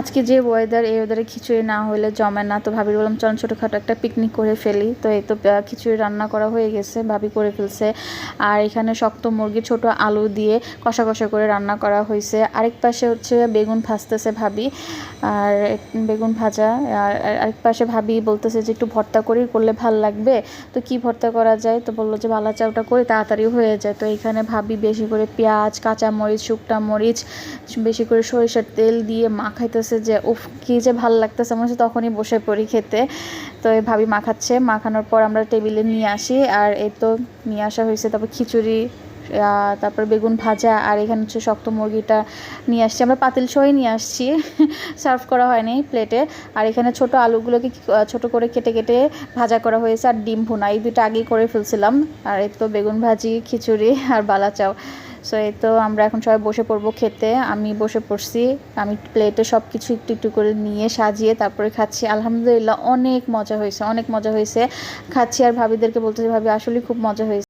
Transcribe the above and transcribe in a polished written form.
আজকে যে ওয়েদার, এই ওয়েদারে খিচুড়ি না হলে জমে না। তো ভাবি বললাম চল ছোটোখাটো একটা পিকনিক করে ফেলি। তো এই তো খিচুড়ি রান্না করা হয়ে গেছে, ভাবি করে ফেলছে। আর এখানে শক্ত মুরগি ছোট আলু দিয়ে কষা কষা করে রান্না করা হয়েছে। আরেক পাশে হচ্ছে বেগুন ভাজতেছে ভাবি, আর বেগুন ভাজা। আর আরেক পাশে ভাবি বলতেছে যে একটু ভর্তা করলে ভাল লাগবে। তো কি ভর্তা করা যায়? তো বললো যে বালা চাউটা করে তাড়াতাড়ি হয়ে যায়। তো এখানে ভাবি বেশি করে পেঁয়াজ, কাঁচা মরিচ, শুকনা মরিচ, বেশি করে সরিষার তেল দিয়ে মাখাইতেছে, যে উফ কি যে ভাল লাগতেছে। মনে হচ্ছে তখনই বসে পড়ি খেতে। তো এই ভাবি মাখাচ্ছে, মাখানোর পর আমরা টেবিলে নিয়ে আসি। আর এই তো নিয়ে আসা হয়েছে, তারপর খিচুড়ি, তারপর বেগুন ভাজা। আর এখানে হচ্ছে শক্ত মুরগিটা নিয়ে আসছি, আমরা পাতিল সহই নিয়ে আসছি, সার্ভ করা হয়নি প্লেটে। আর এখানে ছোট আলুগুলোকে ছোট করে কেটে কেটে ভাজা করা হয়েছে, আর ডিম ভুনা, এই দুটো আগেই করে ফেলছিলাম। আর এই তো বেগুন ভাজি, খিচুড়ি আর বালা চাও। সো এই তো আমরা এখন সবাই বসে পড়বো খেতে। আমি বসে পড়ছি, আমি প্লেটে সব কিছু একটু একটু করে নিয়ে সাজিয়ে তারপরে খাচ্ছি। আলহামদুলিল্লাহ অনেক মজা হয়েছে, অনেক মজা হয়েছে। খাচ্ছি আর ভাবিদেরকে বলতেছি ভাবি আসলে খুব মজা হয়েছে।